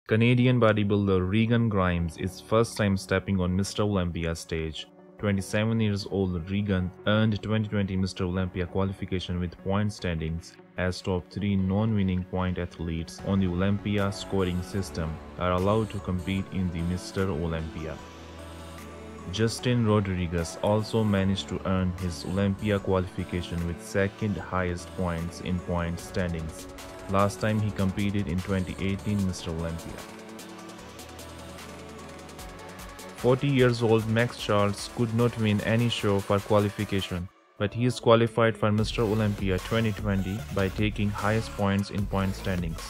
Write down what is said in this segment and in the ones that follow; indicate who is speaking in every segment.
Speaker 1: Canadian bodybuilder Regan Grimes is first time stepping on Mr. Olympia stage. 27 years old Regan earned 2020 Mr. Olympia qualification with point standings as top 3 non-winning point athletes on the Olympia scoring system are allowed to compete in the Mr. Olympia. Justin Rodriguez also managed to earn his Olympia qualification with second highest points in point standings. Last time he competed in 2018 Mr. Olympia. 40 years old Maxx Charles could not win any show for qualification, but he is qualified for Mr. Olympia 2020 by taking highest points in point standings.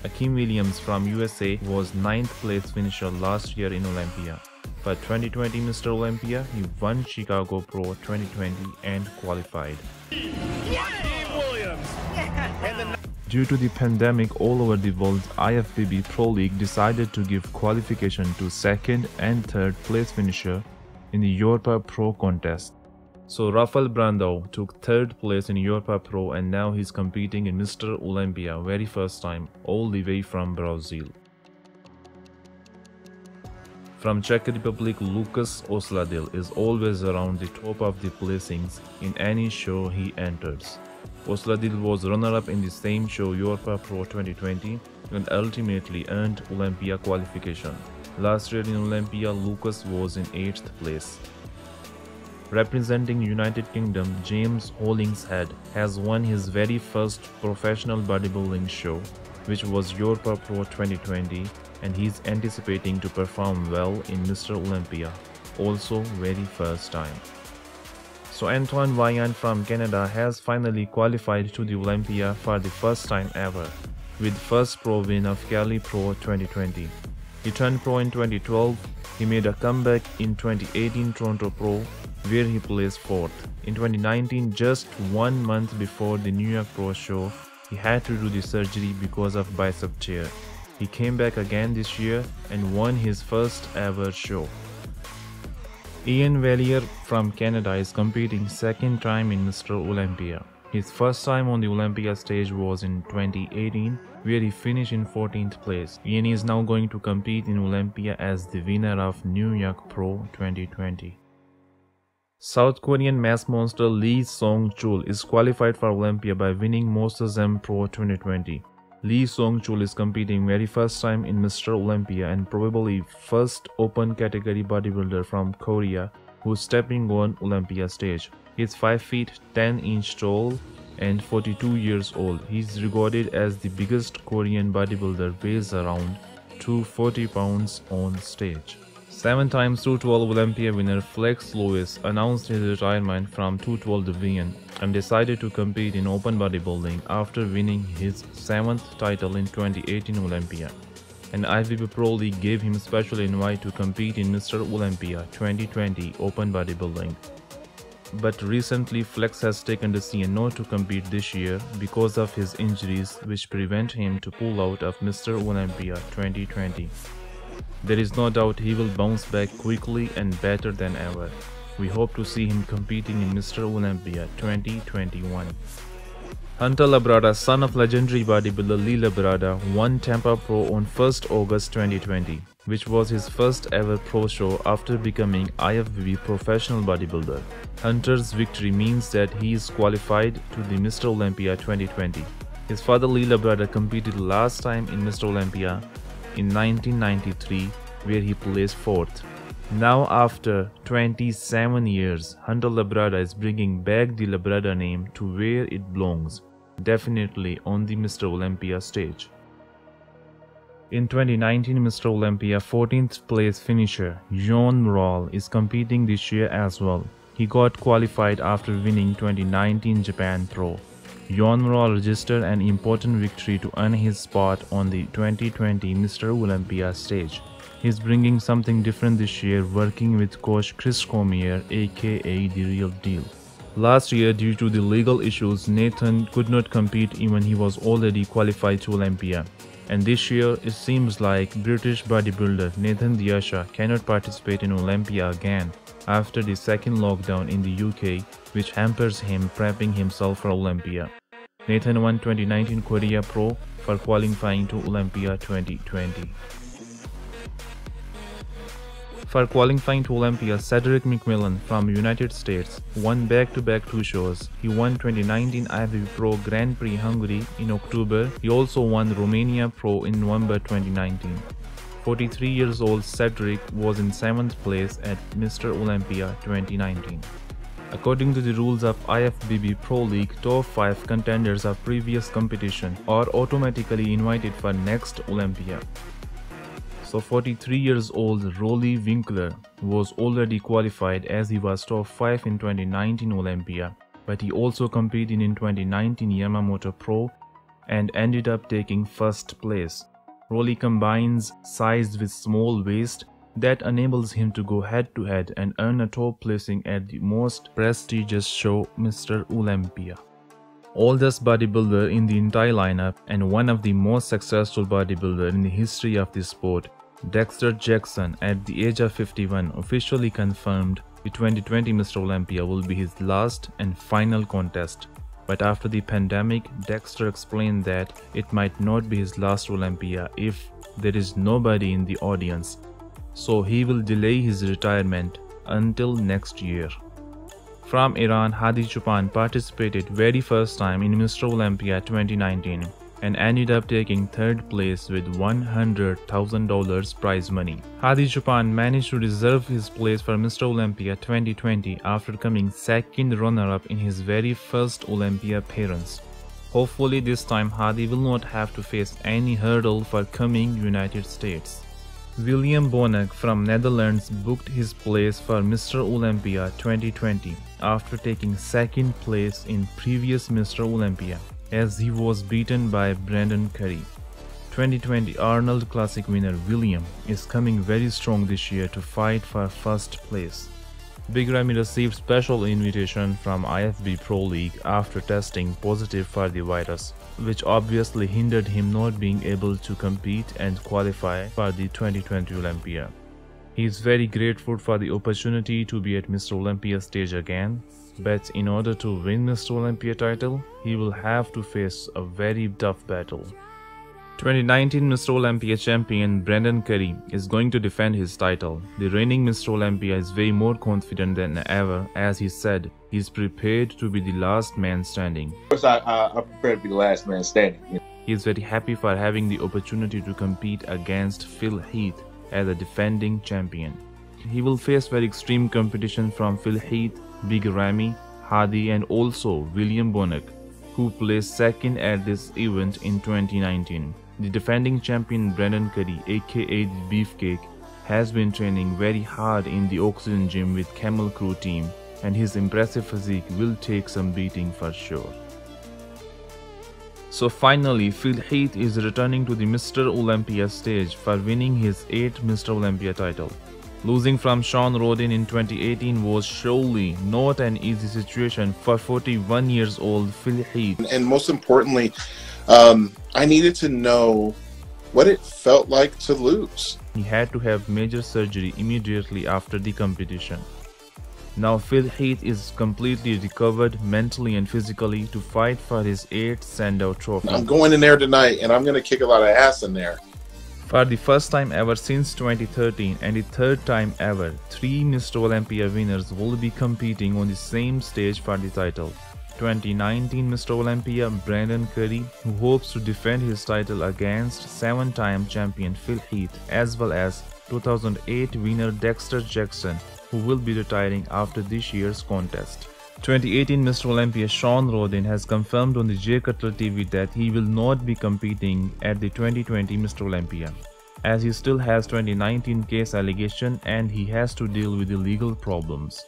Speaker 1: Akim Williams from USA was 9th place finisher last year in Olympia. For 2020 Mr. Olympia, he won HICAGO Pro 2020 and qualified. Due to the pandemic all over the world, IFBB Pro League decided to give qualification to 2nd and 3rd place finisher in the Europa Pro contest. So Rafael Brandao took 3rd place in Europa Pro and now he's competing in Mr. Olympia very first time, all the way from Brazil. From Czech Republic, Lukas Osladil is always around the top of the placings in any show he enters. Osladil was runner-up in the same show Europa Pro 2020 and ultimately earned Olympia qualification. Last year in Olympia, Lukas was in 8th place. Representing United Kingdom, James Hollingshead has won his very first professional bodybuilding show, which was Europa Pro 2020, and he's anticipating to perform well in Mr. Olympia, also very first time. So Antoine Vaillant from Canada has finally qualified to the Olympia for the first time ever, with first pro win of Cali Pro 2020. He turned pro in 2012, he made a comeback in 2018 Toronto Pro, where he placed 4th. In 2019, just 1 month before the New York Pro show, he had to do the surgery because of bicep tear. He came back again this year and won his first ever show. Ian Willia from Canada is competing 2nd time in Mr. Olympia. His first time on the Olympia stage was in 2018, where he finished in 14th place. Ian is now going to compete in Olympia as the winner of New York Pro 2020. South Korean mass monster Lee Seung-chul is qualified for Olympia by winning Masters M Pro 2020. Lee Seung-chul is competing very first time in Mr. Olympia and probably first open category bodybuilder from Korea who's stepping on Olympia stage. He's 5 feet 10 inch tall and 42 years old. He's regarded as the biggest Korean bodybuilder, weighs around 240 pounds on stage. 7 times 212 Olympia winner Flex Lewis announced his retirement from 212 division and decided to compete in open bodybuilding after winning his 7th title in 2018 Olympia. And IFBB Pro League gave him special invite to compete in Mr. Olympia 2020 open bodybuilding. But recently Flex has taken the decision not to compete this year because of his injuries which prevent him to pull out of Mr. Olympia 2020. There is no doubt he will bounce back quickly and better than ever. We hope to see him competing in Mr. Olympia 2021. Hunter Labrada, son of legendary bodybuilder Lee Labrada, won Tampa Pro on 1st August 2020, which was his first ever pro show after becoming IFBB professional bodybuilder. Hunter's victory means that he is qualified to the Mr. Olympia 2020. His father Lee Labrada competed last time in Mr. Olympia in 1993, where he placed 4th. Now after 27 years, Hunter Labrada is bringing back the Labrada name to where it belongs, definitely on the Mr. Olympia stage. In 2019 Mr. Olympia, 14th place finisher Juan Morel is competing this year as well. He got qualified after winning 2019 Japan Pro. Juan Morel registered an important victory to earn his spot on the 2020 Mr. Olympia stage. He's bringing something different this year, working with coach Chris Cormier, aka The Real Deal. Last year, due to the legal issues, Nathan could not compete even he was already qualified to Olympia. And this year, it seems like British bodybuilder Nathan DeAsha cannot participate in Olympia again after the second lockdown in the UK, which hampers him prepping himself for Olympia. Nathan won 2019 Korea Pro for qualifying to Olympia 2020. For qualifying to Olympia, Cedric McMillan from United States won back-to-back 2 shows. He won 2019 IFBB Pro Grand Prix Hungary in October. He also won Romania Pro in November 2019. 43 years old Cedric was in 7th place at Mr. Olympia 2019. According to the rules of IFBB Pro League, top 5 contenders of previous competition are automatically invited for next Olympia. So 43 years old Roelly Winklaar was already qualified as he was top 5 in 2019 Olympia, but he also competed in 2019 Yamamoto Pro and ended up taking 1st place. Roelly combines size with small waist that enables him to go head-to-head and earn a top placing at the most prestigious show, Mr. Olympia. Oldest bodybuilder in the entire lineup and one of the most successful bodybuilders in the history of the sport, Dexter Jackson, at the age of 51, officially confirmed the 2020 Mr. Olympia will be his last and final contest. But after the pandemic, Dexter explained that it might not be his last Olympia if there is nobody in the audience, so he will delay his retirement until next year. From Iran, Hadi Choopan participated very first time in Mr. Olympia 2019 and ended up taking 3rd place with $100,000 prize money. Hadi Choopan managed to reserve his place for Mr. Olympia 2020 after coming 2nd runner-up in his very first Olympia appearance. Hopefully this time Hadi will not have to face any hurdle for coming United States. Bonac from Netherlands booked his place for Mr. Olympia 2020 after taking 2nd place in previous Mr. Olympia, as he was beaten by Brandao. 2020 Arnold Classic winner William is coming very strong this year to fight for 1st place. Big Ramy received special invitation from IFBB Pro League after testing positive for the virus, which obviously hindered him not being able to compete and qualify for the 2020 Olympia. He is very grateful for the opportunity to be at Mr. Olympia stage again, but in order to win Mr. Olympia title, he will have to face a very tough battle. 2019 Mr. Olympia champion Brandao is going to defend his title. The reigning Mr. Olympia is way more confident than ever, as he said he is prepared to be the last man standing.
Speaker 2: Of course, I'm prepared to be the last man standing.
Speaker 1: He is very happy for having the opportunity to compete against Heath as a defending champion. He will face very extreme competition from Heath, Big Ramy, Hadi and also Bonac, who placed 2nd at this event in 2019. The defending champion Brandao, aka the Beefcake, has been training very hard in the Oxygen Gym with Camel Crew team, and his impressive physique will take some beating for sure. So finally, Heath is returning to the Mr. Olympia stage for winning his 8th Mr. Olympia title. Losing from Sean Rodin in 2018 was surely not an easy situation for 41 years old Heath.
Speaker 3: And most importantly, I needed to know what it felt like to lose.
Speaker 1: He had to have major surgery immediately after the competition. Now Heath is completely recovered mentally and physically to fight for his 8th Sandow trophy.
Speaker 3: I'm going in there tonight and I'm going to kick a lot of ass in there.
Speaker 1: For the first time ever since 2013 and the 3rd time ever, 3 Mr. Olympia winners will be competing on the same stage for the title. 2019 Mr. Olympia Brandao, who hopes to defend his title against 7-time champion Heath, as well as 2008 winner Dexter Jackson, who will be retiring after this year's contest. 2018 Mr. Olympia Sean Rodin has confirmed on the J Cutler TV that he will not be competing at the 2020 Mr. Olympia, as he still has 2019 case allegation and he has to deal with the legal problems.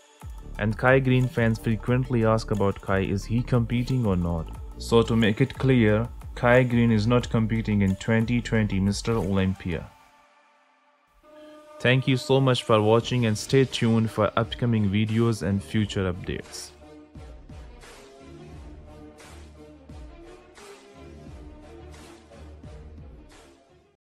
Speaker 1: And Kai Green fans frequently ask about Kai, is he competing or not? So to make it clear, Kai Green is not competing in 2020 Mr. Olympia. Thank you so much for watching and stay tuned for upcoming videos and future updates.